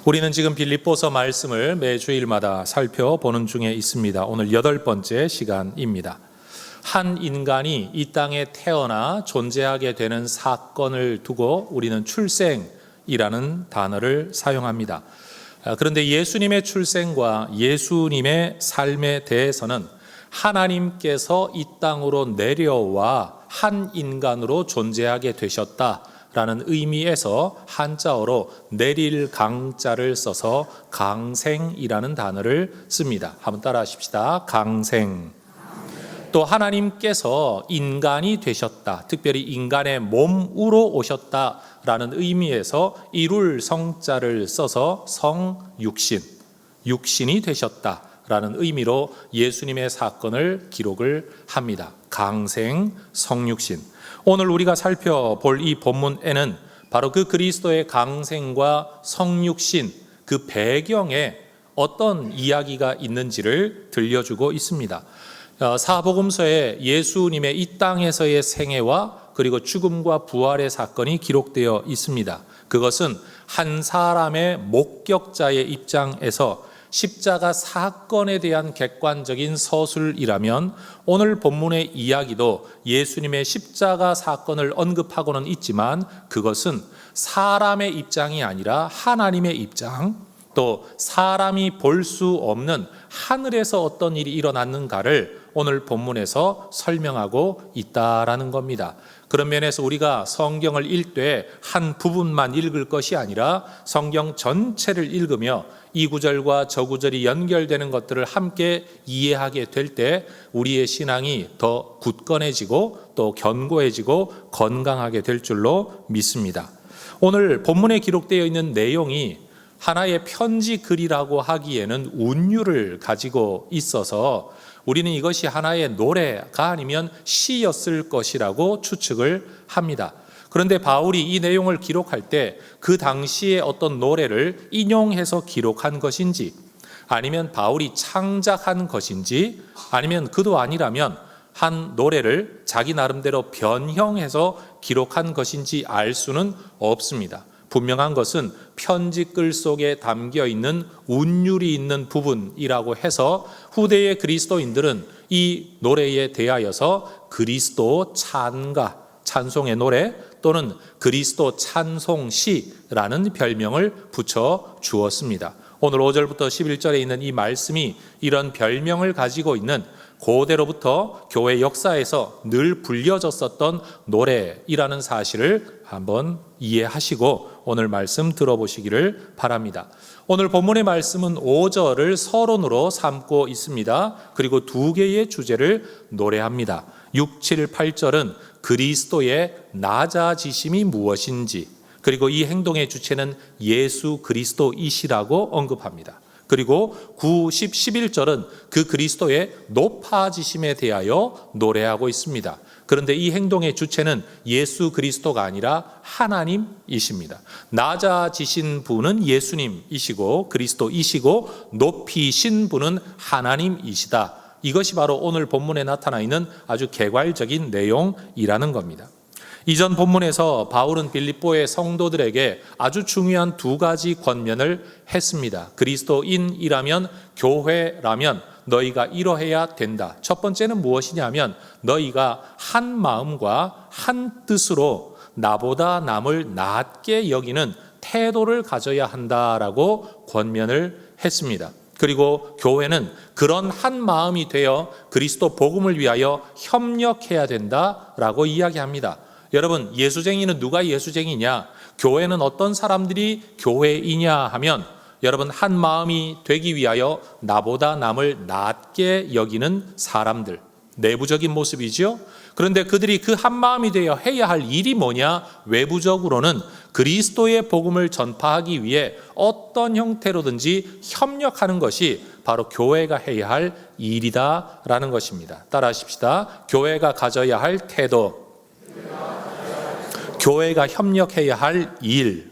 우리는 지금 빌립보서 말씀을 매주일마다 살펴보는 중에 있습니다. 오늘 8번째 시간입니다. 한 인간이 이 땅에 태어나 존재하게 되는 사건을 두고 우리는 출생이라는 단어를 사용합니다. 그런데 예수님의 출생과 예수님의 삶에 대해서는 하나님께서 이 땅으로 내려와 한 인간으로 존재하게 되셨다라는 의미에서 한자어로 내릴 강자를 써서 강생이라는 단어를 씁니다. 한번 따라 하십시다. 강생. 또 하나님께서 인간이 되셨다, 특별히 인간의 몸으로 오셨다라는 의미에서 이룰 성자를 써서 성육신, 육신이 되셨다라는 의미로 예수님의 사건을 기록을 합니다. 강생, 성육신. 오늘 우리가 살펴볼 이 본문에는 바로 그 그리스도의 강생과 성육신, 그 배경에 어떤 이야기가 있는지를 들려주고 있습니다. 사복음서에 예수님의 이 땅에서의 생애와 그리고 죽음과 부활의 사건이 기록되어 있습니다. 그것은 한 사람의 목격자의 입장에서 십자가 사건에 대한 객관적인 서술이라면 오늘 본문의 이야기도 예수님의 십자가 사건을 언급하고는 있지만 그것은 사람의 입장이 아니라 하나님의 입장, 또 사람이 볼 수 없는 하늘에서 어떤 일이 일어났는가를 오늘 본문에서 설명하고 있다라는 겁니다. 그런 면에서 우리가 성경을 읽을 때 한 부분만 읽을 것이 아니라 성경 전체를 읽으며 이 구절과 저 구절이 연결되는 것들을 함께 이해하게 될 때 우리의 신앙이 더 굳건해지고 또 견고해지고 건강하게 될 줄로 믿습니다. 오늘 본문에 기록되어 있는 내용이 하나의 편지 글이라고 하기에는 운율을 가지고 있어서 우리는 이것이 하나의 노래가 아니면 시였을 것이라고 추측을 합니다. 그런데 바울이 이 내용을 기록할 때 그 당시에 어떤 노래를 인용해서 기록한 것인지, 아니면 바울이 창작한 것인지, 아니면 그도 아니라면 한 노래를 자기 나름대로 변형해서 기록한 것인지 알 수는 없습니다. 분명한 것은 편지글 속에 담겨 있는 운율이 있는 부분이라고 해서 후대의 그리스도인들은 이 노래에 대하여서 그리스도 찬가, 찬송의 노래 또는 그리스도 찬송시라는 별명을 붙여 주었습니다. 오늘 5절부터 11절에 있는 이 말씀이 이런 별명을 가지고 있는 고대로부터 교회 역사에서 늘 불려졌었던 노래이라는 사실을 한번 이해하시고 오늘 말씀 들어보시기를 바랍니다. 오늘 본문의 말씀은 5절을 서론으로 삼고 있습니다. 그리고 두 개의 주제를 노래합니다. 6, 7, 8절은 그리스도의 낮아지심이 무엇인지, 그리고 이 행동의 주체는 예수 그리스도이시라고 언급합니다. 그리고 9, 10, 11절은 그 그리스도의 높아지심에 대하여 노래하고 있습니다. 그런데 이 행동의 주체는 예수 그리스도가 아니라 하나님이십니다. 낮아지신 분은 예수님이시고 그리스도이시고 높이신 분은 하나님이시다. 이것이 바로 오늘 본문에 나타나 있는 아주 개괄적인 내용이라는 겁니다. 이전 본문에서 바울은 빌립보의 성도들에게 아주 중요한 두 가지 권면을 했습니다. 그리스도인이라면, 교회라면 너희가 이러해야 된다. 첫 번째는 무엇이냐면 너희가 한 마음과 한 뜻으로 나보다 남을 낮게 여기는 태도를 가져야 한다라고 권면을 했습니다. 그리고 교회는 그런 한 마음이 되어 그리스도 복음을 위하여 협력해야 된다라고 이야기합니다. 여러분, 예수쟁이는 누가 예수쟁이냐? 교회는 어떤 사람들이 교회이냐 하면 여러분, 한 마음이 되기 위하여 나보다 남을 낮게 여기는 사람들, 내부적인 모습이죠. 그런데 그들이 그 한 마음이 되어 해야 할 일이 뭐냐? 외부적으로는 그리스도의 복음을 전파하기 위해 어떤 형태로든지 협력하는 것이 바로 교회가 해야 할 일이다라는 것입니다. 따라하십시다. 교회가 가져야 할 태도, 교회가 협력해야 할 일.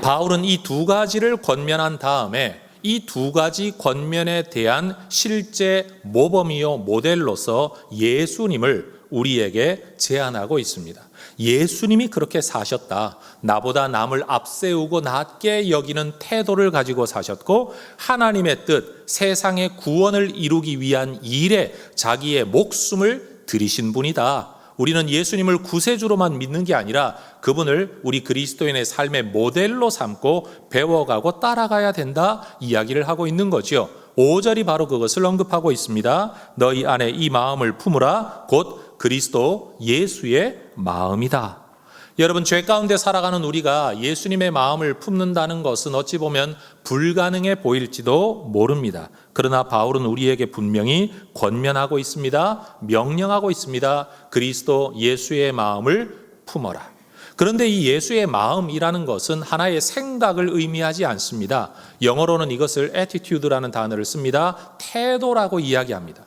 바울은 이 두 가지를 권면한 다음에 이 두 가지 권면에 대한 실제 모범이요 모델로서 예수님을 우리에게 제안하고 있습니다. 예수님이 그렇게 사셨다. 나보다 남을 앞세우고 낮게 여기는 태도를 가지고 사셨고 하나님의 뜻, 세상의 구원을 이루기 위한 일에 자기의 목숨을 들이신 분이다. 우리는 예수님을 구세주로만 믿는 게 아니라 그분을 우리 그리스도인의 삶의 모델로 삼고 배워가고 따라가야 된다 이야기를 하고 있는 거죠. 5절이 바로 그것을 언급하고 있습니다. 너희 안에 이 마음을 품으라. 곧 그리스도 예수의 마음이다. 여러분, 죄 가운데 살아가는 우리가 예수님의 마음을 품는다는 것은 어찌 보면 불가능해 보일지도 모릅니다. 그러나 바울은 우리에게 분명히 권면하고 있습니다. 명령하고 있습니다. 그리스도 예수의 마음을 품어라. 그런데 이 예수의 마음이라는 것은 하나의 생각을 의미하지 않습니다. 영어로는 이것을 attitude라는 단어를 씁니다. 태도라고 이야기합니다.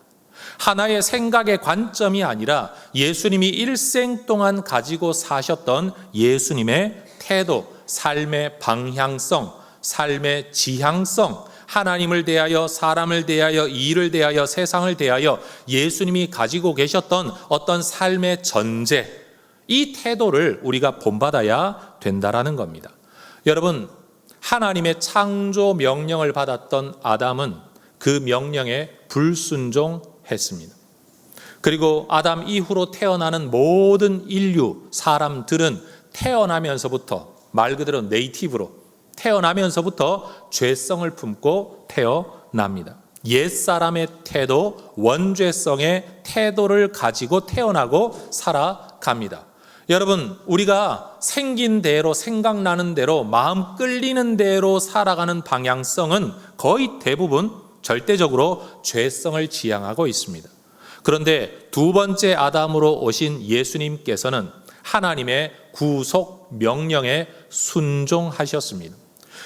하나의 생각의 관점이 아니라 예수님이 일생 동안 가지고 사셨던 예수님의 태도, 삶의 방향성, 삶의 지향성, 하나님을 대하여, 사람을 대하여, 일을 대하여, 세상을 대하여 예수님이 가지고 계셨던 어떤 삶의 전제, 이 태도를 우리가 본받아야 된다라는 겁니다. 여러분, 하나님의 창조 명령을 받았던 아담은 그 명령에 불순종했습니다. 그리고 아담 이후로 태어나는 모든 인류, 사람들은 태어나면서부터, 말 그대로 네이티브로 태어나면서부터 죄성을 품고 태어납니다. 옛사람의 태도, 원죄성의 태도를 가지고 태어나고 살아갑니다. 여러분, 우리가 생긴 대로, 생각나는 대로, 마음 끌리는 대로 살아가는 방향성은 거의 대부분 절대적으로 죄성을 지향하고 있습니다. 그런데 두 번째 아담으로 오신 예수님께서는 하나님의 구속 명령에 순종하셨습니다.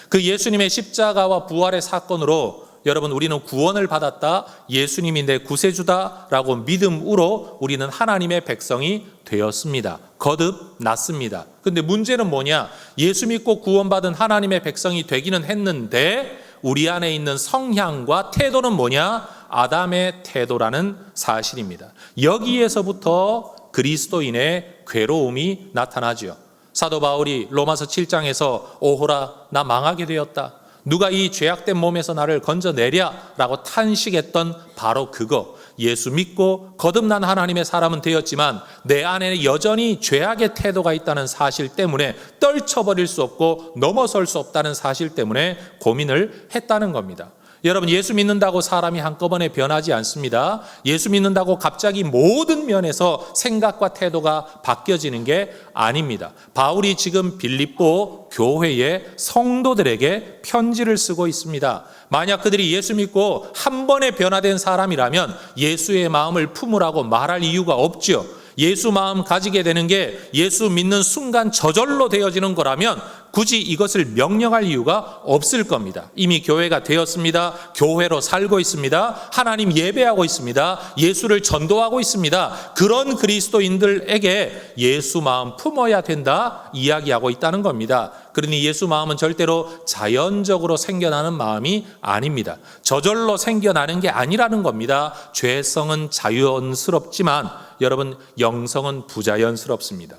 그 예수님의 십자가와 부활의 사건으로 여러분, 우리는 구원을 받았다, 예수님이 내 구세주다라고 믿음으로 우리는 하나님의 백성이 되었습니다. 거듭났습니다. 그런데 문제는 뭐냐? 예수 믿고 구원받은 하나님의 백성이 되기는 했는데 우리 안에 있는 성향과 태도는 뭐냐? 아담의 태도라는 사실입니다. 여기에서부터 그리스도인의 괴로움이 나타나죠. 사도 바울이 로마서 7장에서 오호라 나 망하게 되었다, 누가 이 죄악된 몸에서 나를 건져내랴 라고 탄식했던 바로 그거, 예수 믿고 거듭난 하나님의 사람은 되었지만 내 안에 여전히 죄악의 태도가 있다는 사실 때문에 떨쳐버릴 수 없고 넘어설 수 없다는 사실 때문에 고민을 했다는 겁니다. 여러분, 예수 믿는다고 사람이 한꺼번에 변하지 않습니다. 예수 믿는다고 갑자기 모든 면에서 생각과 태도가 바뀌어지는 게 아닙니다. 바울이 지금 빌립보 교회의 성도들에게 편지를 쓰고 있습니다. 만약 그들이 예수 믿고 한 번에 변화된 사람이라면 예수의 마음을 품으라고 말할 이유가 없죠. 예수 마음 가지게 되는 게 예수 믿는 순간 저절로 되어지는 거라면 굳이 이것을 명령할 이유가 없을 겁니다. 이미 교회가 되었습니다. 교회로 살고 있습니다. 하나님 예배하고 있습니다. 예수를 전도하고 있습니다. 그런 그리스도인들에게 예수 마음 품어야 된다 이야기하고 있다는 겁니다. 그러니 예수 마음은 절대로 자연적으로 생겨나는 마음이 아닙니다. 저절로 생겨나는 게 아니라는 겁니다. 죄성은 자연스럽지만 여러분, 영성은 부자연스럽습니다.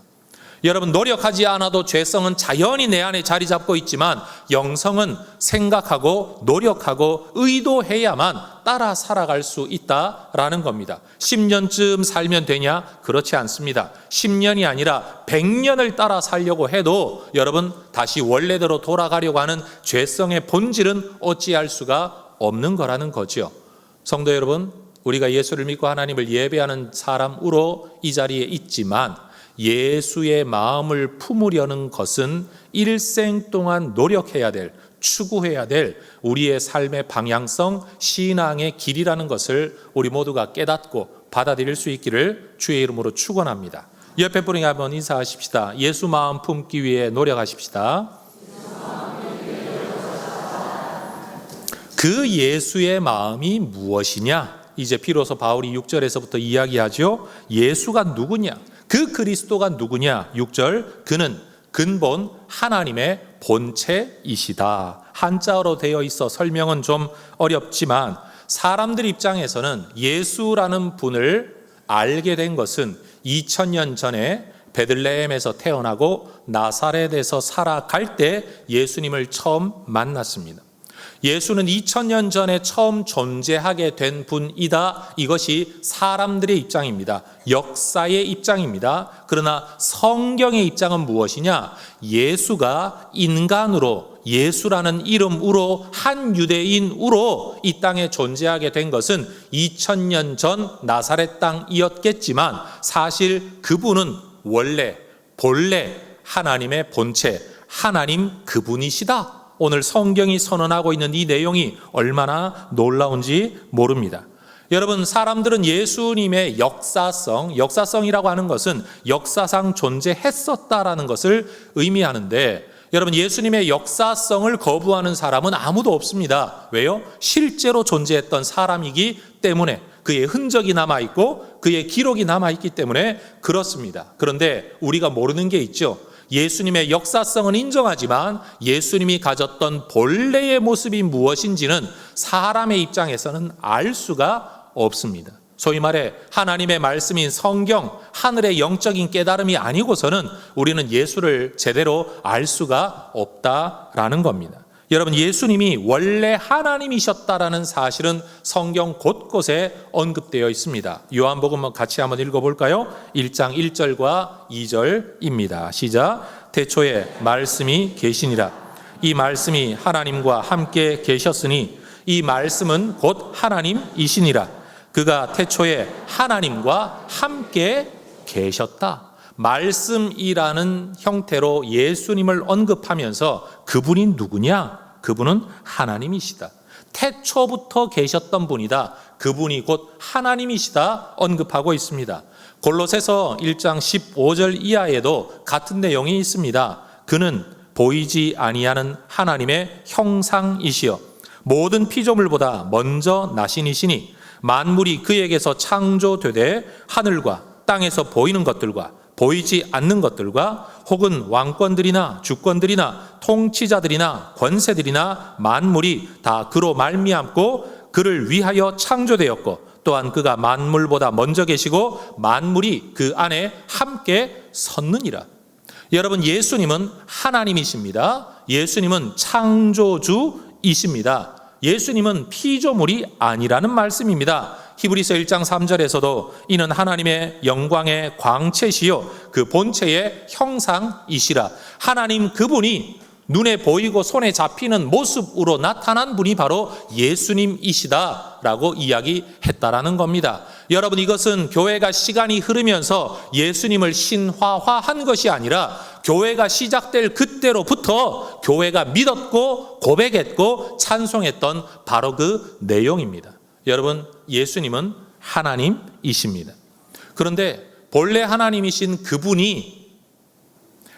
여러분, 노력하지 않아도 죄성은 자연히 내 안에 자리 잡고 있지만 영성은 생각하고 노력하고 의도해야만 따라 살아갈 수 있다라는 겁니다. 10년쯤 살면 되냐? 그렇지 않습니다. 10년이 아니라 100년을 따라 살려고 해도 여러분, 다시 원래대로 돌아가려고 하는 죄성의 본질은 어찌할 수가 없는 거라는 거죠. 성도 여러분, 우리가 예수를 믿고 하나님을 예배하는 사람으로 이 자리에 있지만 예수의 마음을 품으려는 것은 일생 동안 노력해야 될, 추구해야 될 우리의 삶의 방향성, 신앙의 길이라는 것을 우리 모두가 깨닫고 받아들일 수 있기를 주의 이름으로 축원합니다. 옆에 분에게 한번 인사하십시다. 예수 마음 품기 위해 노력하십시다. 그 예수의 마음이 무엇이냐? 이제 비로소 바울이 6절에서부터 이야기하죠. 예수가 누구냐? 그 그리스도가 누구냐? 6절, 그는 근본 하나님의 본체이시다. 한자어로 되어 있어 설명은 좀 어렵지만 사람들 입장에서는 예수라는 분을 알게 된 것은 2000년 전에 베들레헴에서 태어나고 나사렛에서 살아갈 때 예수님을 처음 만났습니다. 예수는 2000년 전에 처음 존재하게 된 분이다. 이것이 사람들의 입장입니다. 역사의 입장입니다. 그러나 성경의 입장은 무엇이냐? 예수가 인간으로, 예수라는 이름으로, 한 유대인으로 이 땅에 존재하게 된 것은 2000년 전 나사렛 땅이었겠지만 사실 그분은 원래 본래 하나님의 본체, 하나님 그분이시다. 오늘 성경이 선언하고 있는 이 내용이 얼마나 놀라운지 모릅니다. 여러분, 사람들은 예수님의 역사성이라고 하는 것은 역사상 존재했었다라는 것을 의미하는데, 여러분, 예수님의 역사성을 거부하는 사람은 아무도 없습니다. 왜요? 실제로 존재했던 사람이기 때문에, 그의 흔적이 남아있고 그의 기록이 남아있기 때문에 그렇습니다. 그런데 우리가 모르는 게 있죠. 예수님의 역사성은 인정하지만 예수님이 가졌던 본래의 모습이 무엇인지는 사람의 입장에서는 알 수가 없습니다. 소위 말해 하나님의 말씀인 성경, 하늘의 영적인 깨달음이 아니고서는 우리는 예수를 제대로 알 수가 없다라는 겁니다. 여러분, 예수님이 원래 하나님이셨다라는 사실은 성경 곳곳에 언급되어 있습니다. 요한복음 같이 한번 읽어볼까요? 1장 1절과 2절입니다. 시작. 태초에 말씀이 계시니라. 이 말씀이 하나님과 함께 계셨으니 이 말씀은 곧 하나님이시니라. 그가 태초에 하나님과 함께 계셨다. 말씀이라는 형태로 예수님을 언급하면서 그분이 누구냐? 그분은 하나님이시다. 태초부터 계셨던 분이다. 그분이 곧 하나님이시다 언급하고 있습니다. 골로새서 1장 15절 이하에도 같은 내용이 있습니다. 그는 보이지 아니하는 하나님의 형상이시여 모든 피조물보다 먼저 나신이시니 만물이 그에게서 창조되되 하늘과 땅에서 보이는 것들과 보이지 않는 것들과 혹은 왕권들이나 주권들이나 통치자들이나 권세들이나 만물이 다 그로 말미암고 그를 위하여 창조되었고 또한 그가 만물보다 먼저 계시고 만물이 그 안에 함께 섰느니라. 여러분, 예수님은 하나님이십니다. 예수님은 창조주이십니다. 예수님은 피조물이 아니라는 말씀입니다. 히브리서 1장 3절에서도 이는 하나님의 영광의 광채시요 그 본체의 형상이시라. 하나님 그분이 눈에 보이고 손에 잡히는 모습으로 나타난 분이 바로 예수님이시다라고 이야기했다라는 겁니다. 여러분, 이것은 교회가 시간이 흐르면서 예수님을 신화화한 것이 아니라 교회가 시작될 그때로부터 교회가 믿었고 고백했고 찬송했던 바로 그 내용입니다. 여러분, 예수님은 하나님이십니다. 그런데 본래 하나님이신 그분이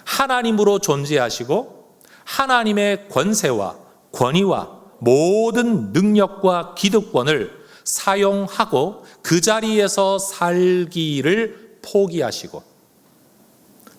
하나님으로 존재하시고 하나님의 권세와 권위와 모든 능력과 기득권을 사용하고 그 자리에서 살기를 포기하시고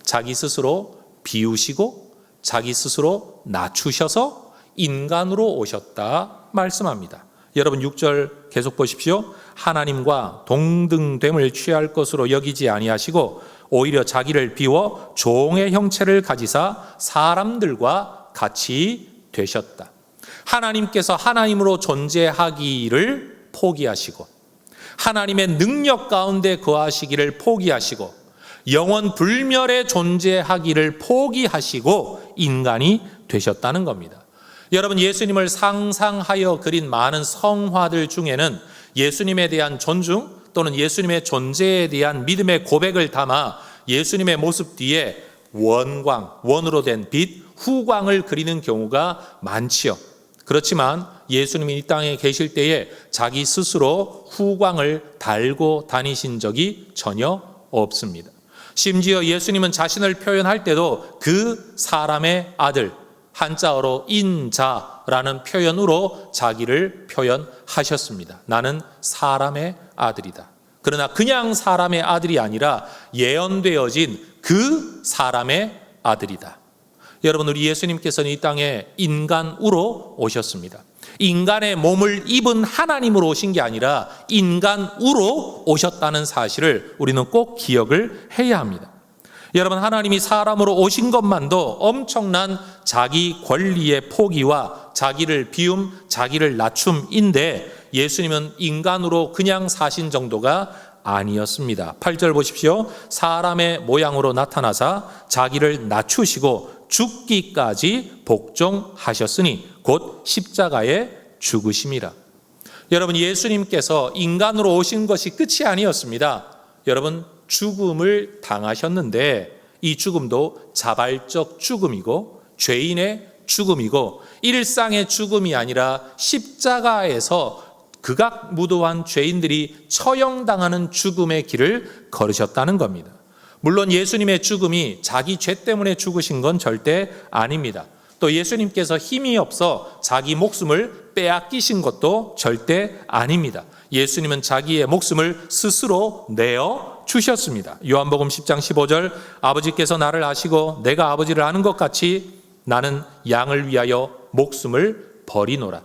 자기 스스로 비우시고 자기 스스로 낮추셔서 인간으로 오셨다 말씀합니다. 여러분 6절 계속 보십시오. 하나님과 동등됨을 취할 것으로 여기지 아니하시고 오히려 자기를 비워 종의 형체를 가지사 사람들과 같이 되셨다. 하나님께서 하나님으로 존재하기를 포기하시고 하나님의 능력 가운데 거하시기를 포기하시고 영원 불멸에 존재하기를 포기하시고 인간이 되셨다는 겁니다. 여러분, 예수님을 상상하여 그린 많은 성화들 중에는 예수님에 대한 존중 또는 예수님의 존재에 대한 믿음의 고백을 담아 예수님의 모습 뒤에 원광, 원으로 된 빛, 후광을 그리는 경우가 많지요. 그렇지만 예수님이 이 땅에 계실 때에 자기 스스로 후광을 달고 다니신 적이 전혀 없습니다. 심지어 예수님은 자신을 표현할 때도 그 사람의 아들, 한자어로 인자라는 표현으로 자기를 표현하셨습니다. 나는 사람의 아들이다. 그러나 그냥 사람의 아들이 아니라 예언되어진 그 사람의 아들이다. 여러분, 우리 예수님께서는 이 땅에 인간으로 오셨습니다. 인간의 몸을 입은 하나님으로 오신 게 아니라 인간으로 오셨다는 사실을 우리는 꼭 기억을 해야 합니다. 여러분, 하나님이 사람으로 오신 것만도 엄청난 자기 권리의 포기와 자기를 비움, 자기를 낮춤인데 예수님은 인간으로 그냥 사신 정도가 아니었습니다. 8절 보십시오. 사람의 모양으로 나타나사 자기를 낮추시고 죽기까지 복종하셨으니 곧 십자가에 죽으심이라. 여러분, 예수님께서 인간으로 오신 것이 끝이 아니었습니다. 여러분, 죽음을 당하셨는데 이 죽음도 자발적 죽음이고 죄인의 죽음이고 일상의 죽음이 아니라 십자가에서 극악무도한 죄인들이 처형당하는 죽음의 길을 걸으셨다는 겁니다. 물론 예수님의 죽음이 자기 죄 때문에 죽으신 건 절대 아닙니다. 또 예수님께서 힘이 없어 자기 목숨을 빼앗기신 것도 절대 아닙니다. 예수님은 자기의 목숨을 스스로 내어 주셨습니다. 요한복음 10장 15절, 아버지께서 나를 아시고 내가 아버지를 아는 것 같이 나는 양을 위하여 목숨을 버리노라.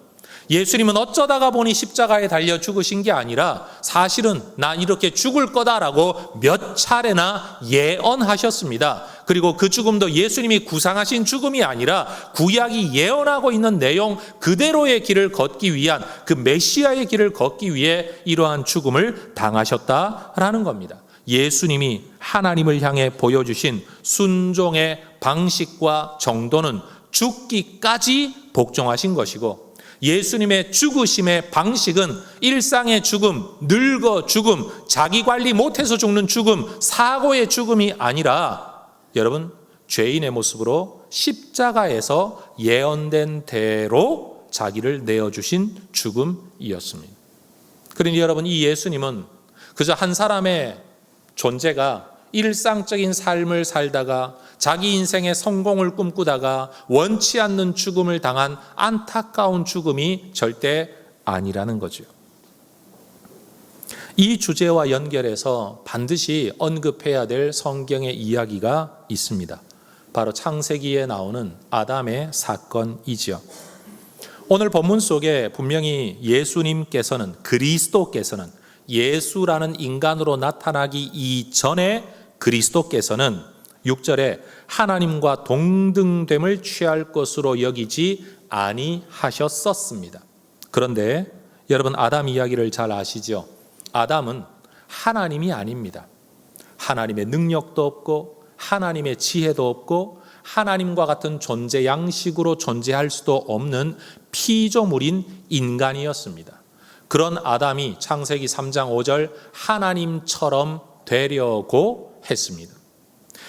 예수님은 어쩌다가 보니 십자가에 달려 죽으신 게 아니라 사실은 난 이렇게 죽을 거다라고 몇 차례나 예언하셨습니다. 그리고 그 죽음도 예수님이 구상하신 죽음이 아니라 구약이 예언하고 있는 내용 그대로의 길을 걷기 위한 그 메시아의 길을 걷기 위해 이러한 죽음을 당하셨다라는 겁니다. 예수님이 하나님을 향해 보여주신 순종의 방식과 정도는 죽기까지 복종하신 것이고 예수님의 죽으심의 방식은 일상의 죽음, 늙어 죽음, 자기 관리 못해서 죽는 죽음, 사고의 죽음이 아니라 여러분 죄인의 모습으로 십자가에서 예언된 대로 자기를 내어주신 죽음이었습니다. 그러니 여러분 이 예수님은 그저 한 사람의 존재가 일상적인 삶을 살다가 자기 인생의 성공을 꿈꾸다가 원치 않는 죽음을 당한 안타까운 죽음이 절대 아니라는 거죠. 이 주제와 연결해서 반드시 언급해야 될 성경의 이야기가 있습니다. 바로 창세기에 나오는 아담의 사건이지요. 오늘 본문 속에 분명히 예수님께서는 그리스도께서는 예수라는 인간으로 나타나기 이전에 그리스도께서는 6절에 하나님과 동등됨을 취할 것으로 여기지 아니하셨었습니다. 그런데 여러분 아담 이야기를 잘 아시죠? 아담은 하나님이 아닙니다. 하나님의 능력도 없고 하나님의 지혜도 없고 하나님과 같은 존재 양식으로 존재할 수도 없는 피조물인 인간이었습니다. 그런 아담이 창세기 3장 5절 하나님처럼 되려고 했습니다.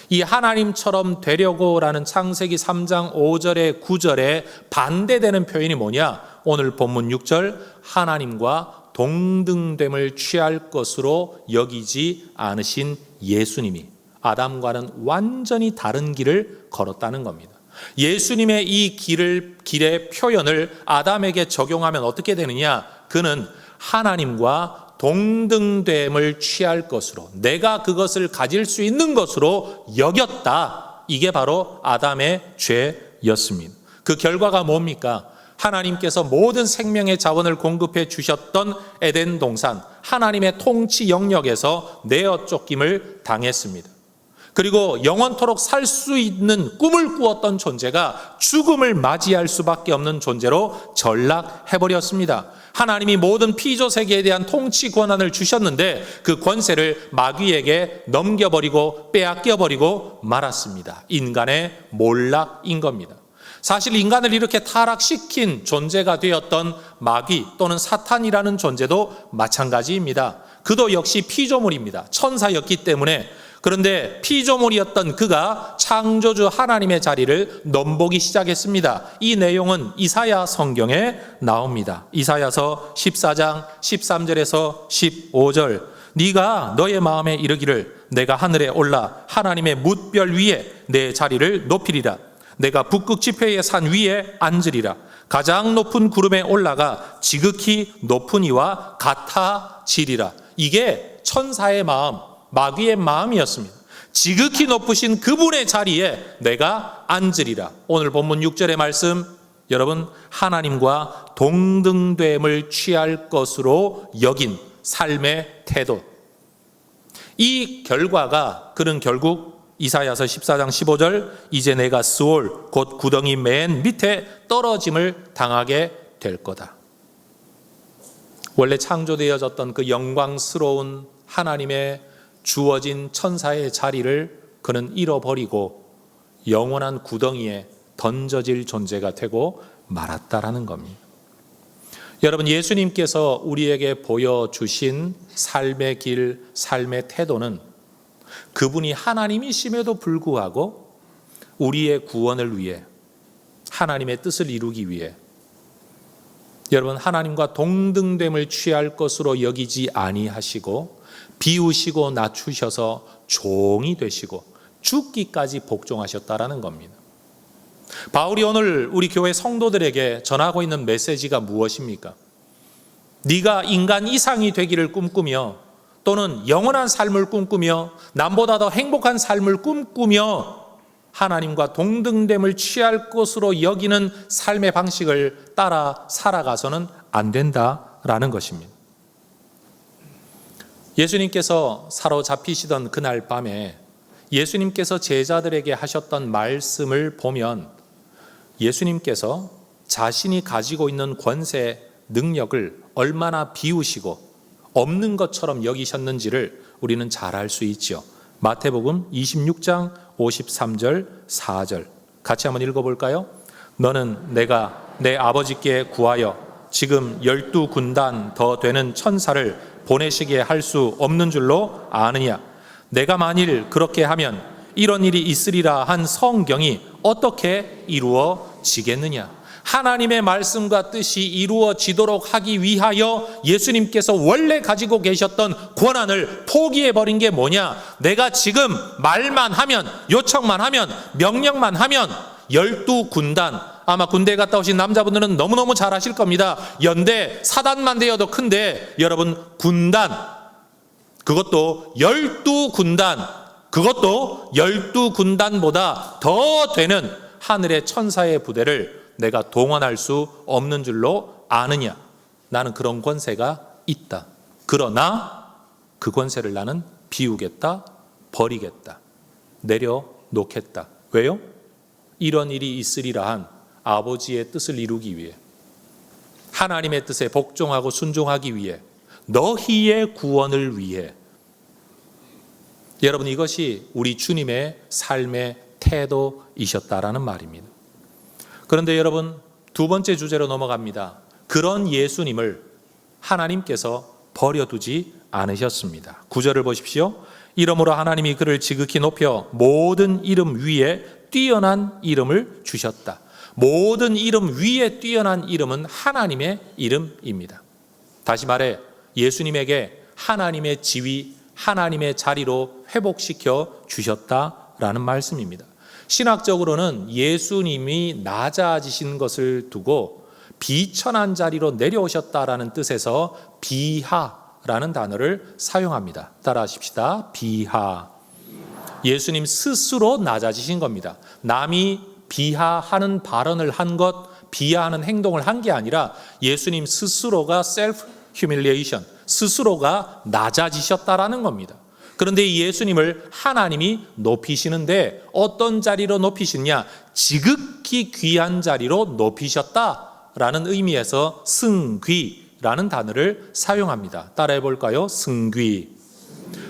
이 하나님처럼 되려고라는 창세기 3장 5절의 9절에 반대되는 표현이 뭐냐? 오늘 본문 6절 하나님과 동등됨을 취할 것으로 여기지 않으신 예수님이 아담과는 완전히 다른 길을 걸었다는 겁니다. 예수님의 이 길의 표현을 아담에게 적용하면 어떻게 되느냐? 그는 하나님과 동등됨을 취할 것으로 내가 그것을 가질 수 있는 것으로 여겼다. 이게 바로 아담의 죄였습니다. 그 결과가 뭡니까? 하나님께서 모든 생명의 자원을 공급해 주셨던 에덴 동산 하나님의 통치 영역에서 내어 쫓김을 당했습니다. 그리고 영원토록 살 수 있는 꿈을 꾸었던 존재가 죽음을 맞이할 수밖에 없는 존재로 전락해버렸습니다. 하나님이 모든 피조 세계에 대한 통치 권한을 주셨는데 그 권세를 마귀에게 넘겨버리고 빼앗겨버리고 말았습니다. 인간의 몰락인 겁니다. 사실 인간을 이렇게 타락시킨 존재가 되었던 마귀 또는 사탄이라는 존재도 마찬가지입니다. 그도 역시 피조물입니다. 천사였기 때문에. 그런데 피조물이었던 그가 창조주 하나님의 자리를 넘보기 시작했습니다. 이 내용은 이사야 성경에 나옵니다. 이사야서 14장 13절에서 15절 네가 너의 마음에 이르기를 내가 하늘에 올라 하나님의 뭇별 위에 내 자리를 높이리라. 내가 북극 지폐의 산 위에 앉으리라. 가장 높은 구름에 올라가 지극히 높은 이와 같아지리라. 이게 천사의 마음, 마귀의 마음이었습니다. 지극히 높으신 그분의 자리에 내가 앉으리라. 오늘 본문 6절의 말씀 여러분, 하나님과 동등됨을 취할 것으로 여긴 삶의 태도. 이 결과가 그는 결국 이사야서 14장 15절 이제 내가 스올 곧 구덩이 맨 밑에 떨어짐을 당하게 될 거다. 원래 창조되어졌던 그 영광스러운 하나님의 주어진 천사의 자리를 그는 잃어버리고 영원한 구덩이에 던져질 존재가 되고 말았다라는 겁니다. 여러분, 예수님께서 우리에게 보여주신 삶의 길, 삶의 태도는 그분이 하나님이심에도 불구하고 우리의 구원을 위해, 하나님의 뜻을 이루기 위해 여러분, 하나님과 동등됨을 취할 것으로 여기지 아니하시고 비우시고 낮추셔서 종이 되시고 죽기까지 복종하셨다라는 겁니다. 바울이 오늘 우리 교회 성도들에게 전하고 있는 메시지가 무엇입니까? 네가 인간 이상이 되기를 꿈꾸며 또는 영원한 삶을 꿈꾸며 남보다 더 행복한 삶을 꿈꾸며 하나님과 동등됨을 취할 것으로 여기는 삶의 방식을 따라 살아가서는 안 된다라는 것입니다. 예수님께서 사로잡히시던 그날 밤에 예수님께서 제자들에게 하셨던 말씀을 보면 예수님께서 자신이 가지고 있는 권세, 능력을 얼마나 비우시고 없는 것처럼 여기셨는지를 우리는 잘 알 수 있죠. 마태복음 26장 53절 4절 같이 한번 읽어볼까요? 너는 내가 내 아버지께 구하여 지금 12군단 더 되는 천사를 보내시게 할 수 없는 줄로 아느냐? 내가 만일 그렇게 하면 이런 일이 있으리라 한 성경이 어떻게 이루어지겠느냐? 하나님의 말씀과 뜻이 이루어지도록 하기 위하여 예수님께서 원래 가지고 계셨던 권한을 포기해버린 게 뭐냐? 내가 지금 말만 하면, 요청만 하면, 명령만 하면 12군단, 아마 군대 갔다 오신 남자분들은 너무너무 잘 아실 겁니다. 연대, 사단만 되어도 큰데 여러분, 군단, 그것도 12군단, 그것도 12군단보다 더 되는 하늘의 천사의 부대를 내가 동원할 수 없는 줄로 아느냐? 나는 그런 권세가 있다. 그러나 그 권세를 나는 비우겠다, 버리겠다, 내려놓겠다. 왜요? 이런 일이 있으리라 한 아버지의 뜻을 이루기 위해, 하나님의 뜻에 복종하고 순종하기 위해, 너희의 구원을 위해. 여러분, 이것이 우리 주님의 삶의 태도이셨다라는 말입니다. 그런데 여러분, 두 번째 주제로 넘어갑니다. 그런 예수님을 하나님께서 버려두지 않으셨습니다. 9절을 보십시오. 이러므로 하나님이 그를 지극히 높여 모든 이름 위에 뛰어난 이름을 주셨다. 모든 이름 위에 뛰어난 이름은 하나님의 이름입니다. 다시 말해 예수님에게 하나님의 지위, 하나님의 자리로 회복시켜 주셨다라는 말씀입니다. 신학적으로는 예수님이 낮아지신 것을 두고 비천한 자리로 내려오셨다라는 뜻에서 비하라는 단어를 사용합니다. 따라하십시다. 비하. 예수님 스스로 낮아지신 겁니다. 남이 비하하는 발언을 한 것, 비하하는 행동을 한 게 아니라 예수님 스스로가 self humiliation, 스스로가 낮아지셨다라는 겁니다. 그런데 이 예수님을 하나님이 높이시는데 어떤 자리로 높이시냐? 지극히 귀한 자리로 높이셨다라는 의미에서 승귀라는 단어를 사용합니다. 따라해 볼까요? 승귀.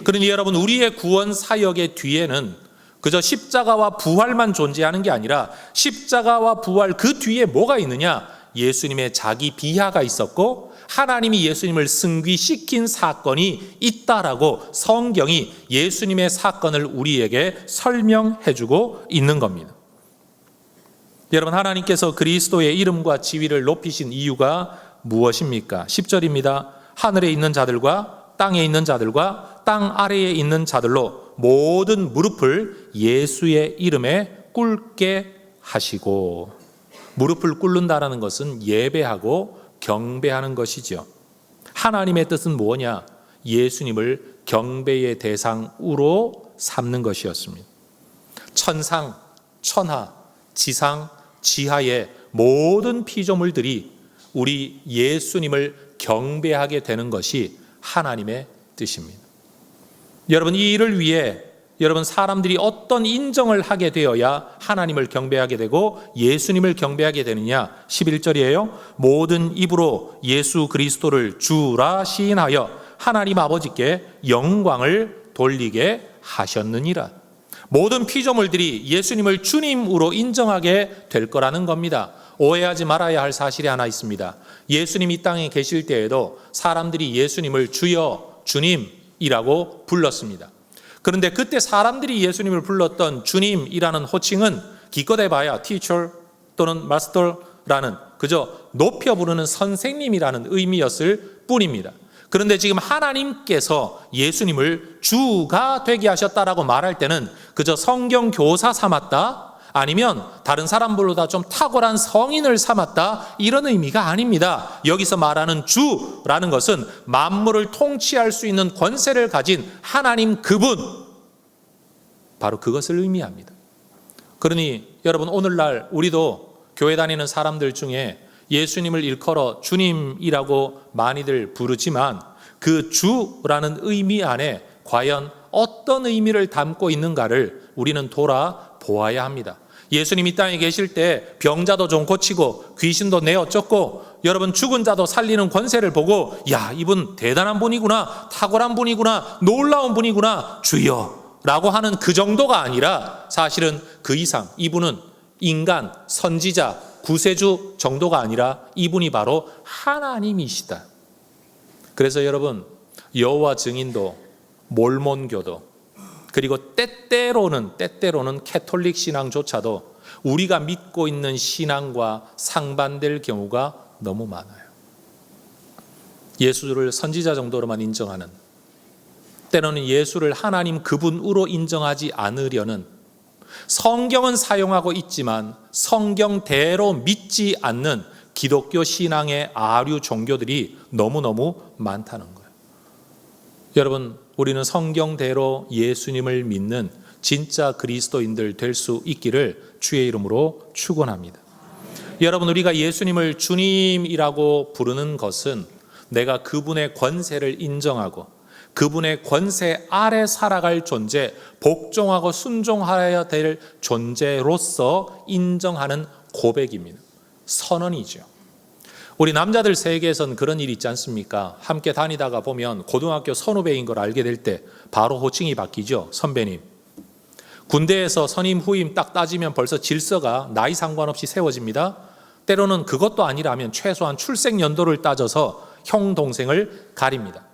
그러니 여러분, 우리의 구원 사역의 뒤에는 그저 십자가와 부활만 존재하는 게 아니라 십자가와 부활 그 뒤에 뭐가 있느냐? 예수님의 자기 비하가 있었고 하나님이 예수님을 승귀시킨 사건이 있다라고 성경이 예수님의 사건을 우리에게 설명해주고 있는 겁니다. 여러분, 하나님께서 그리스도의 이름과 지위를 높이신 이유가 무엇입니까? 10절입니다. 하늘에 있는 자들과 땅에 있는 자들과 땅 아래에 있는 자들로 모든 무릎을 예수의 이름에 꿇게 하시고. 무릎을 꿇는다라는 것은 예배하고 경배하는 것이죠. 하나님의 뜻은 뭐냐? 예수님을 경배의 대상으로 삼는 것이었습니다. 천상, 천하, 지상, 지하의 모든 피조물들이 우리 예수님을 경배하게 되는 것이 하나님의 뜻입니다. 여러분, 이 일을 위해 여러분 사람들이 어떤 인정을 하게 되어야 하나님을 경배하게 되고 예수님을 경배하게 되느냐? 11절이에요. 모든 입으로 예수 그리스도를 주라 시인하여 하나님 아버지께 영광을 돌리게 하셨느니라. 모든 피조물들이 예수님을 주님으로 인정하게 될 거라는 겁니다. 오해하지 말아야 할 사실이 하나 있습니다. 예수님 이 땅에 계실 때에도 사람들이 예수님을 주여, 주님이라고 불렀습니다. 그런데 그때 사람들이 예수님을 불렀던 주님이라는 호칭은 기껏 해봐야 teacher 또는 master라는 그저 높여 부르는 선생님이라는 의미였을 뿐입니다. 그런데 지금 하나님께서 예수님을 주가 되게 하셨다라고 말할 때는 그저 성경 교사 삼았다, 아니면 다른 사람들보다 좀 탁월한 성인을 삼았다, 이런 의미가 아닙니다. 여기서 말하는 주라는 것은 만물을 통치할 수 있는 권세를 가진 하나님 그분, 바로 그것을 의미합니다. 그러니 여러분, 오늘날 우리도 교회 다니는 사람들 중에 예수님을 일컬어 주님이라고 많이들 부르지만 그 주라는 의미 안에 과연 어떤 의미를 담고 있는가를 우리는 돌아보아야 합니다. 예수님 이 땅에 계실 때 병자도 좀 고치고 귀신도 내어 쫓고 여러분 죽은 자도 살리는 권세를 보고 야, 이분 대단한 분이구나, 탁월한 분이구나, 놀라운 분이구나, 주여 라고 하는 그 정도가 아니라 사실은 그 이상, 이분은 인간, 선지자, 구세주 정도가 아니라 이분이 바로 하나님이시다. 그래서 여러분, 여호와 증인도 몰몬교도 그리고 때때로는 캐톨릭 신앙조차도 우리가 믿고 있는 신앙과 상반될 경우가 너무 많아요. 예수를 선지자 정도로만 인정하는, 때로는 예수를 하나님 그분으로 인정하지 않으려는, 성경은 사용하고 있지만 성경대로 믿지 않는 기독교 신앙의 아류 종교들이 너무너무 많다는 거예요. 여러분, 우리는 성경대로 예수님을 믿는 진짜 그리스도인들 될 수 있기를 주의 이름으로 축원합니다. 여러분, 우리가 예수님을 주님이라고 부르는 것은 내가 그분의 권세를 인정하고 그분의 권세 아래 살아갈 존재, 복종하고 순종하여야 될 존재로서 인정하는 고백입니다. 선언이죠. 우리 남자들 세계에선 그런 일이 있지 않습니까? 함께 다니다가 보면 고등학교 선후배인 걸 알게 될 때 바로 호칭이 바뀌죠. 선배님. 군대에서 선임 후임 딱 따지면 벌써 질서가 나이 상관없이 세워집니다. 때로는 그것도 아니라면 최소한 출생 연도를 따져서 형 동생을 가립니다.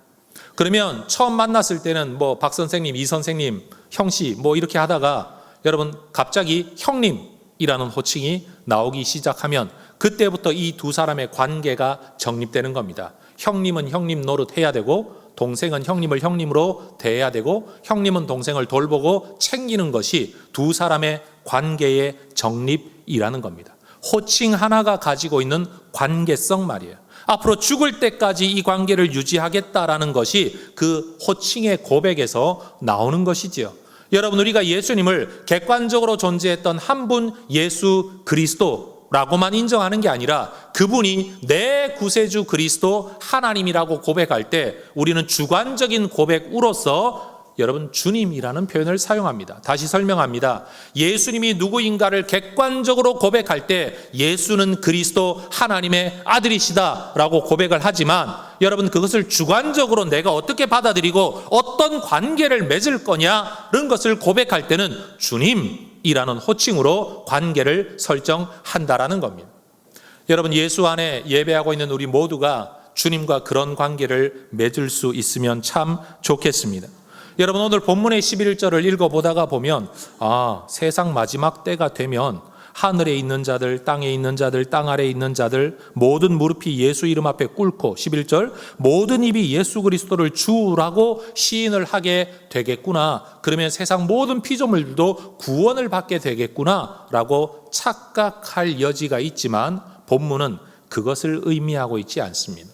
그러면 처음 만났을 때는 뭐 박 선생님, 이 선생님, 형씨 뭐 이렇게 하다가 여러분 갑자기 형님이라는 호칭이 나오기 시작하면 그때부터 이 두 사람의 관계가 정립되는 겁니다. 형님은 형님 노릇 해야 되고 동생은 형님을 형님으로 대해야 되고 형님은 동생을 돌보고 챙기는 것이 두 사람의 관계의 정립이라는 겁니다. 호칭 하나가 가지고 있는 관계성 말이에요. 앞으로 죽을 때까지 이 관계를 유지하겠다라는 것이 그 호칭의 고백에서 나오는 것이지요. 여러분, 우리가 예수님을 객관적으로 존재했던 한 분 예수 그리스도라고만 인정하는 게 아니라 그분이 내 구세주 그리스도 하나님이라고 고백할 때 우리는 주관적인 고백으로서 여러분 주님이라는 표현을 사용합니다. 다시 설명합니다. 예수님이 누구인가를 객관적으로 고백할 때 예수는 그리스도 하나님의 아들이시다 라고 고백을 하지만 여러분 그것을 주관적으로 내가 어떻게 받아들이고 어떤 관계를 맺을 거냐는 것을 고백할 때는 주님이라는 호칭으로 관계를 설정한다라는 겁니다. 여러분, 예수 안에 예배하고 있는 우리 모두가 주님과 그런 관계를 맺을 수 있으면 참 좋겠습니다. 여러분, 오늘 본문의 11절을 읽어보다가 보면 세상 마지막 때가 되면 하늘에 있는 자들, 땅에 있는 자들, 땅 아래에 있는 자들 모든 무릎이 예수 이름 앞에 꿇고 11절 모든 입이 예수 그리스도를 주라고 시인을 하게 되겠구나. 그러면 세상 모든 피조물들도 구원을 받게 되겠구나 라고 착각할 여지가 있지만 본문은 그것을 의미하고 있지 않습니다.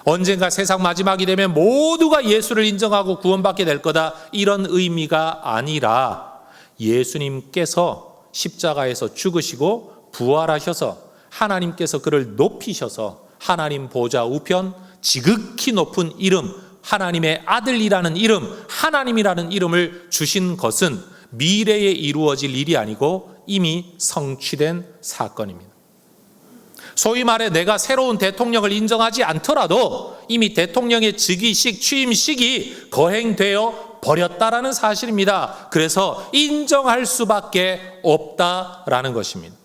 언젠가 세상 마지막이 되면 모두가 예수를 인정하고 구원받게 될 거다, 이런 의미가 아니라 예수님께서 십자가에서 죽으시고 부활하셔서 하나님께서 그를 높이셔서 하나님 보좌 우편 지극히 높은 이름, 하나님의 아들이라는 이름, 하나님이라는 이름을 주신 것은 미래에 이루어질 일이 아니고 이미 성취된 사건입니다. 소위 말해 내가 새로운 대통령을 인정하지 않더라도 이미 대통령의 즉위식, 취임식이 거행되어 버렸다라는 사실입니다. 그래서 인정할 수밖에 없다라는 것입니다.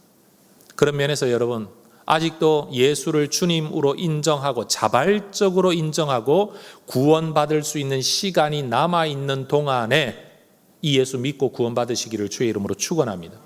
그런 면에서 여러분, 아직도 예수를 주님으로 인정하고 자발적으로 인정하고 구원받을 수 있는 시간이 남아있는 동안에 이 예수 믿고 구원받으시기를 주의 이름으로 축원합니다.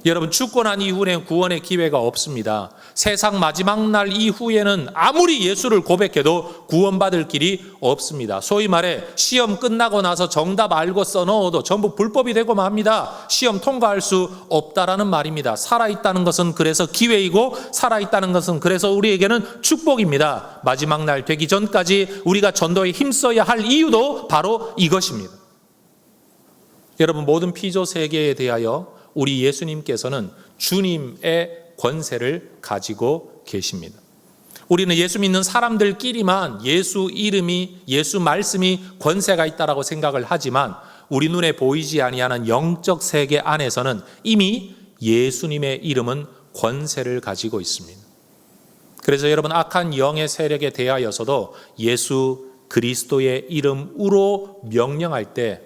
여러분, 죽고 난 이후에는 구원의 기회가 없습니다. 세상 마지막 날 이후에는 아무리 예수를 고백해도 구원받을 길이 없습니다. 소위 말해 시험 끝나고 나서 정답 알고 써넣어도 전부 불법이 되고 맙니다. 시험 통과할 수 없다라는 말입니다. 살아있다는 것은 그래서 기회이고 살아있다는 것은 그래서 우리에게는 축복입니다. 마지막 날 되기 전까지 우리가 전도에 힘써야 할 이유도 바로 이것입니다. 여러분, 모든 피조 세계에 대하여 우리 예수님께서는 주님의 권세를 가지고 계십니다. 우리는 예수 믿는 사람들끼리만 예수 이름이, 예수 말씀이 권세가 있다라고 생각을 하지만 우리 눈에 보이지 아니하는 영적 세계 안에서는 이미 예수님의 이름은 권세를 가지고 있습니다. 그래서 여러분, 악한 영의 세력에 대하여서도 예수 그리스도의 이름으로 명령할 때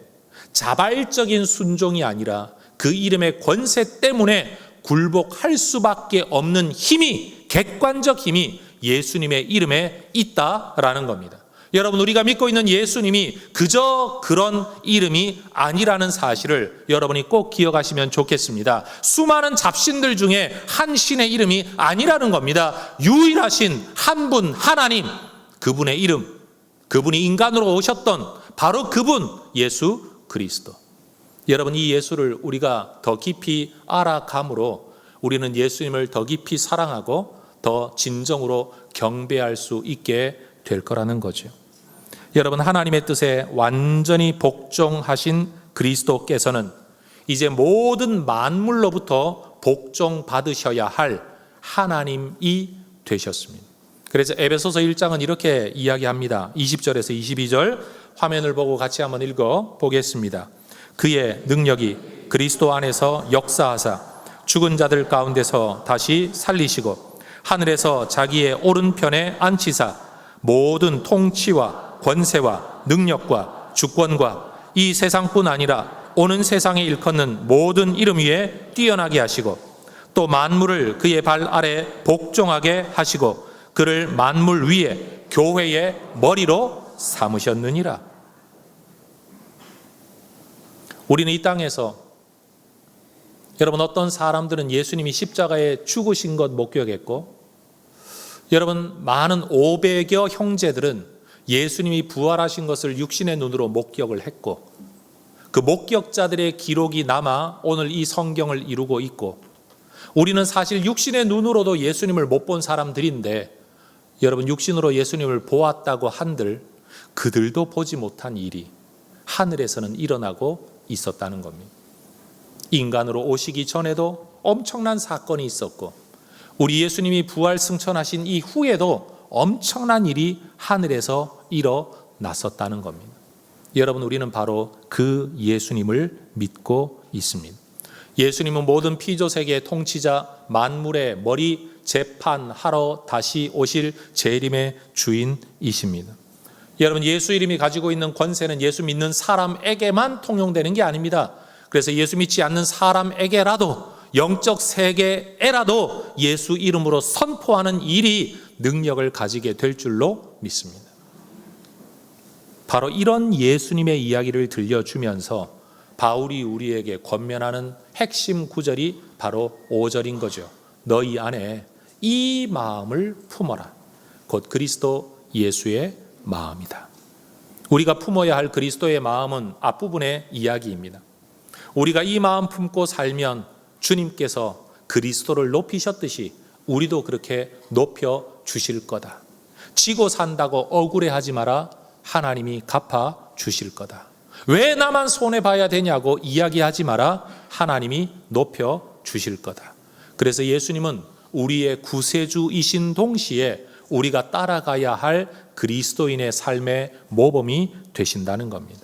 자발적인 순종이 아니라 그 이름의 권세 때문에 굴복할 수밖에 없는 힘이, 객관적 힘이 예수님의 이름에 있다라는 겁니다. 여러분, 우리가 믿고 있는 예수님이 그저 그런 이름이 아니라는 사실을 여러분이 꼭 기억하시면 좋겠습니다. 수많은 잡신들 중에 한 신의 이름이 아니라는 겁니다. 유일하신 한 분, 하나님, 그분의 이름, 그분이 인간으로 오셨던 바로 그분, 예수 그리스도. 여러분, 이 예수를 우리가 더 깊이 알아감으로 우리는 예수님을 더 깊이 사랑하고 더 진정으로 경배할 수 있게 될 거라는 거죠. 여러분, 하나님의 뜻에 완전히 복종하신 그리스도께서는 이제 모든 만물로부터 복종받으셔야 할 하나님이 되셨습니다. 그래서 에베소서 1장은 이렇게 이야기합니다. 20절에서 22절 화면을 보고 같이 한번 읽어 보겠습니다. 그의 능력이 그리스도 안에서 역사하사 죽은 자들 가운데서 다시 살리시고 하늘에서 자기의 오른편에 앉히사 모든 통치와 권세와 능력과 주권과 이 세상뿐 아니라 오는 세상에 일컫는 모든 이름 위에 뛰어나게 하시고 또 만물을 그의 발 아래 복종하게 하시고 그를 만물 위에 교회의 머리로 삼으셨느니라. 우리는 이 땅에서 여러분, 어떤 사람들은 예수님이 십자가에 죽으신 것 목격했고, 여러분, 많은 500여 형제들은 예수님이 부활하신 것을 육신의 눈으로 목격을 했고, 그 목격자들의 기록이 남아 오늘 이 성경을 이루고 있고, 우리는 사실 육신의 눈으로도 예수님을 못 본 사람들인데, 여러분, 육신으로 예수님을 보았다고 한들 그들도 보지 못한 일이 하늘에서는 일어나고 있었다는 겁니다. 인간으로 오시기 전에도 엄청난 사건이 있었고, 우리 예수님이 부활 승천하신 이후에도 엄청난 일이 하늘에서 일어났었다는 겁니다. 여러분, 우리는 바로 그 예수님을 믿고 있습니다. 예수님은 모든 피조세계의 통치자, 만물의 머리, 재판하러 다시 오실 재림의 주인이십니다. 여러분, 예수 이름이 가지고 있는 권세는 예수 믿는 사람에게만 통용되는 게 아닙니다. 그래서 예수 믿지 않는 사람에게라도, 영적 세계에라도 예수 이름으로 선포하는 일이 능력을 가지게 될 줄로 믿습니다. 바로 이런 예수님의 이야기를 들려주면서 바울이 우리에게 권면하는 핵심 구절이 바로 5절인 거죠. 너희 안에 이 마음을 품어라. 곧 그리스도 예수의 마음이다. 우리가 품어야 할 그리스도의 마음은 앞부분의 이야기입니다. 우리가 이 마음 품고 살면 주님께서 그리스도를 높이셨듯이 우리도 그렇게 높여 주실 거다. 지고 산다고 억울해하지 마라. 하나님이 갚아 주실 거다. 왜 나만 손해봐야 되냐고 이야기하지 마라. 하나님이 높여 주실 거다. 그래서 예수님은 우리의 구세주이신 동시에 우리가 따라가야 할 그리스도인의 삶의 모범이 되신다는 겁니다.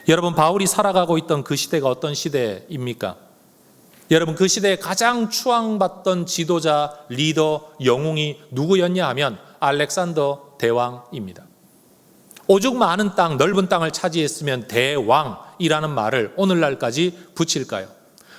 여러분, 바울이 살아가고 있던 그 시대가 어떤 시대입니까? 여러분, 그 시대에 가장 추앙받던 지도자, 리더, 영웅이 누구였냐 하면 알렉산더 대왕입니다. 오죽 많은 땅, 넓은 땅을 차지했으면 대왕이라는 말을 오늘날까지 붙일까요?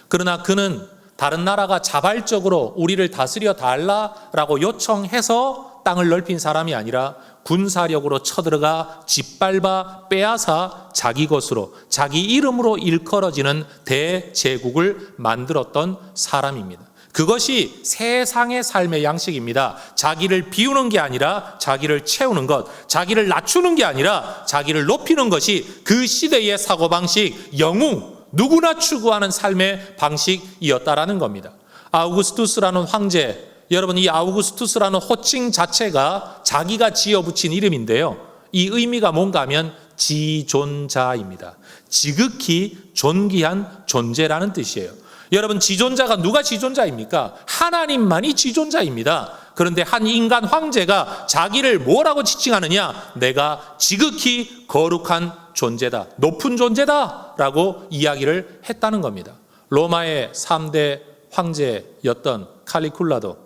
그러나 그는 다른 나라가 자발적으로 우리를 다스려 달라라고 요청해서 땅을 넓힌 사람이 아니라 군사력으로 쳐들어가 짓밟아 빼앗아 자기 것으로, 자기 이름으로 일컬어지는 대제국을 만들었던 사람입니다. 그것이 세상의 삶의 양식입니다. 자기를 비우는 게 아니라 자기를 채우는 것, 자기를 낮추는 게 아니라 자기를 높이는 것이 그 시대의 사고방식, 영웅, 누구나 추구하는 삶의 방식이었다라는 겁니다. 아우구스투스라는 황제, 여러분, 이 아우구스투스라는 호칭 자체가 자기가 지어붙인 이름인데요, 이 의미가 뭔가 하면 지존자입니다. 지극히 존귀한 존재라는 뜻이에요. 여러분, 지존자가 누가 지존자입니까? 하나님만이 지존자입니다. 그런데 한 인간 황제가 자기를 뭐라고 지칭하느냐? 내가 지극히 거룩한 존재다, 높은 존재다 라고 이야기를 했다는 겁니다. 로마의 3대 황제였던 칼리굴라도,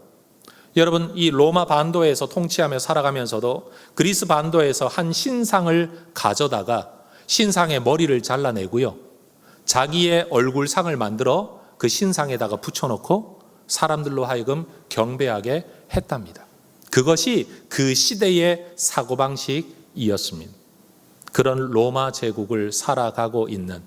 여러분, 이 로마 반도에서 통치하며 살아가면서도 그리스 반도에서 한 신상을 가져다가 신상의 머리를 잘라내고요, 자기의 얼굴상을 만들어 그 신상에다가 붙여놓고 사람들로 하여금 경배하게 했답니다. 그것이 그 시대의 사고방식이었습니다. 그런 로마 제국을 살아가고 있는,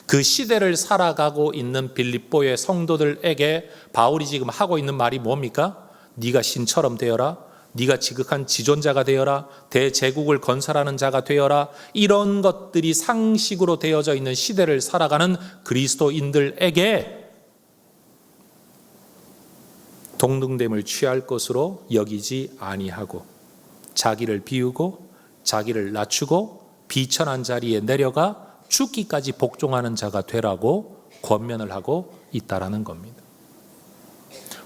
그 시대를 살아가고 있는 빌립보의 성도들에게 바울이 지금 하고 있는 말이 뭡니까? 네가 신처럼 되어라, 네가 지극한 지존자가 되어라, 대제국을 건설하는 자가 되어라. 이런 것들이 상식으로 되어져 있는 시대를 살아가는 그리스도인들에게 동등됨을 취할 것으로 여기지 아니하고 자기를 비우고 자기를 낮추고 비천한 자리에 내려가 죽기까지 복종하는 자가 되라고 권면을 하고 있다라는 겁니다.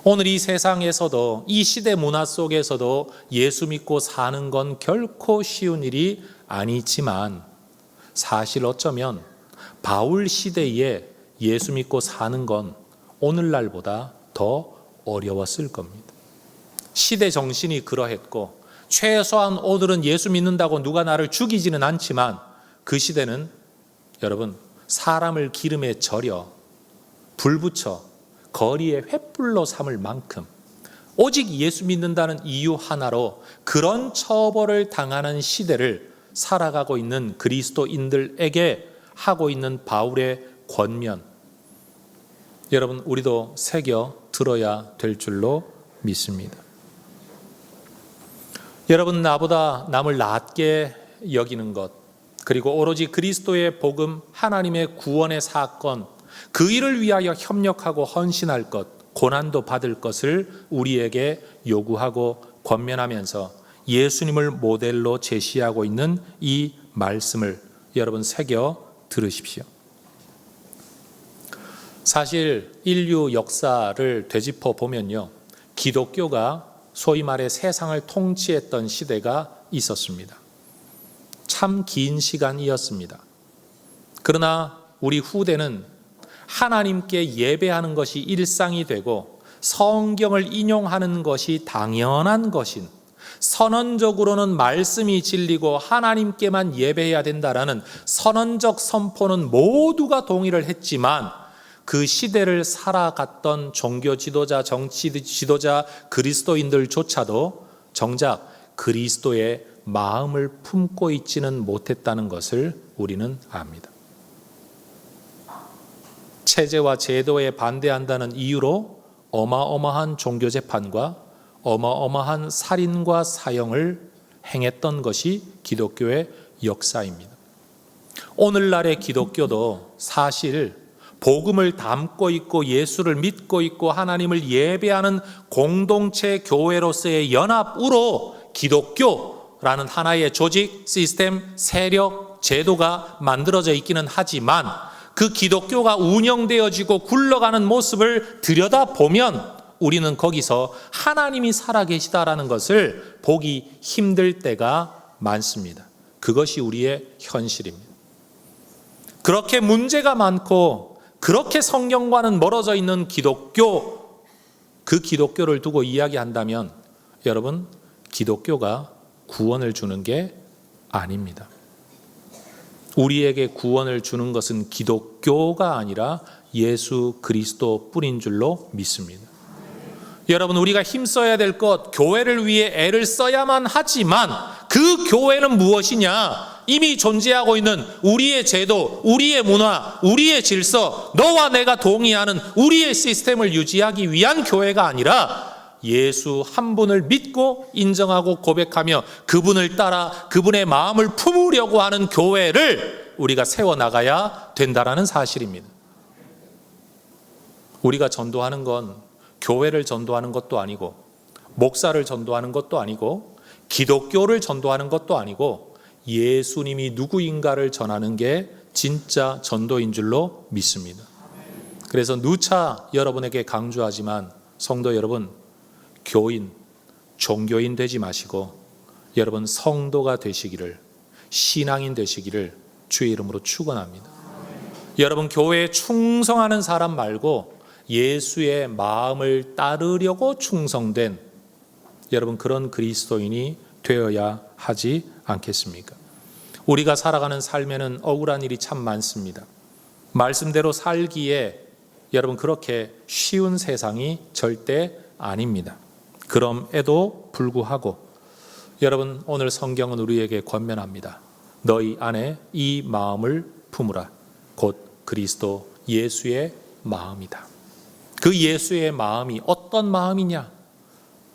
오늘 이 세상에서도, 이 시대 문화 속에서도 예수 믿고 사는 건 결코 쉬운 일이 아니지만 사실 어쩌면 바울 시대에 예수 믿고 사는 건 오늘날보다 더 어려웠을 겁니다. 시대 정신이 그러했고, 최소한 오늘은 예수 믿는다고 누가 나를 죽이지는 않지만 그 시대는 여러분, 사람을 기름에 절여 불 붙여 거리에 횃불로 삼을 만큼 오직 예수 믿는다는 이유 하나로 그런 처벌을 당하는 시대를 살아가고 있는 그리스도인들에게 하고 있는 바울의 권면, 여러분, 우리도 새겨 들어야 될 줄로 믿습니다. 여러분, 나보다 남을 낮게 여기는 것, 그리고 오로지 그리스도의 복음, 하나님의 구원의 사건, 그 일을 위하여 협력하고 헌신할 것, 고난도 받을 것을 우리에게 요구하고 권면하면서 예수님을 모델로 제시하고 있는 이 말씀을 여러분 새겨 들으십시오. 사실 인류 역사를 되짚어 보면요, 기독교가 소위 말해 세상을 통치했던 시대가 있었습니다. 참 긴 시간이었습니다. 그러나 우리 후대는 하나님께 예배하는 것이 일상이 되고 성경을 인용하는 것이 당연한 것인, 선언적으로는 말씀이 진리고 하나님께만 예배해야 된다라는 선언적 선포는 모두가 동의를 했지만 그 시대를 살아갔던 종교 지도자, 정치 지도자, 그리스도인들조차도 정작 그리스도의 마음을 품고 있지는 못했다는 것을 우리는 압니다. 체제와 제도에 반대한다는 이유로 어마어마한 종교 재판과 어마어마한 살인과 사형을 행했던 것이 기독교의 역사입니다. 오늘날의 기독교도 사실 복음을 담고 있고 예수를 믿고 있고 하나님을 예배하는 공동체 교회로서의 연합으로 기독교라는 하나의 조직, 시스템, 세력, 제도가 만들어져 있기는 하지만 그 기독교가 운영되어지고 굴러가는 모습을 들여다보면 우리는 거기서 하나님이 살아계시다라는 것을 보기 힘들 때가 많습니다. 그것이 우리의 현실입니다. 그렇게 문제가 많고 그렇게 성경과는 멀어져 있는 기독교, 그 기독교를 두고 이야기한다면 여러분, 기독교가 구원을 주는 게 아닙니다. 우리에게 구원을 주는 것은 기독교가 아니라 예수 그리스도 뿐인 줄로 믿습니다. 여러분, 우리가 힘써야 될 것, 교회를 위해 애를 써야만 하지만 그 교회는 무엇이냐? 이미 존재하고 있는 우리의 제도, 우리의 문화, 우리의 질서, 너와 내가 동의하는 우리의 시스템을 유지하기 위한 교회가 아니라 예수 한 분을 믿고 인정하고 고백하며 그분을 따라 그분의 마음을 품으려고 하는 교회를 우리가 세워나가야 된다는 사실입니다. 우리가 전도하는 건 교회를 전도하는 것도 아니고 목사를 전도하는 것도 아니고 기독교를 전도하는 것도 아니고 예수님이 누구인가를 전하는 게 진짜 전도인 줄로 믿습니다. 그래서 누차 여러분에게 강조하지만 성도 여러분, 교인, 종교인 되지 마시고 여러분 성도가 되시기를, 신앙인 되시기를 주의 이름으로 축원합니다. 여러분, 교회에 충성하는 사람 말고 예수의 마음을 따르려고 충성된 여러분 그런 그리스도인이 되어야 하지 않겠습니까? 우리가 살아가는 삶에는 억울한 일이 참 많습니다. 말씀대로 살기에 여러분 그렇게 쉬운 세상이 절대 아닙니다. 그럼에도 불구하고 여러분, 오늘 성경은 우리에게 권면합니다. 너희 안에 이 마음을 품으라. 곧 그리스도 예수의 마음이다. 그 예수의 마음이 어떤 마음이냐?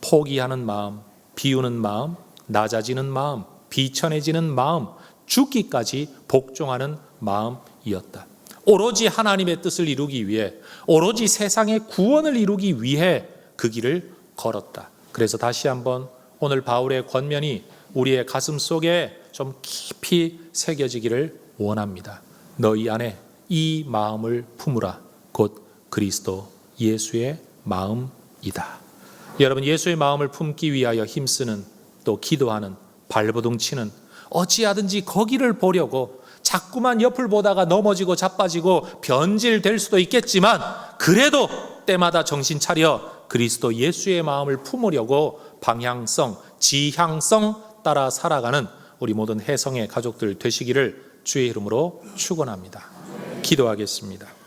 포기하는 마음, 비우는 마음, 낮아지는 마음, 비천해지는 마음, 죽기까지 복종하는 마음이었다. 오로지 하나님의 뜻을 이루기 위해, 오로지 세상의 구원을 이루기 위해 그 길을 걸었다. 그래서 다시 한번 오늘 바울의 권면이 우리의 가슴 속에 좀 깊이 새겨지기를 원합니다. 너희 안에 이 마음을 품으라. 곧 그리스도 예수의 마음이다. 여러분, 예수의 마음을 품기 위하여 힘쓰는, 또 기도하는, 발버둥 치는, 어찌하든지 거기를 보려고 자꾸만 옆을 보다가 넘어지고 자빠지고 변질될 수도 있겠지만 그래도 때마다 정신 차려 그리스도 예수의 마음을 품으려고 방향성, 지향성 따라 살아가는 우리 모든 혜성의 가족들 되시기를 주의 이름으로 축원합니다. 기도하겠습니다.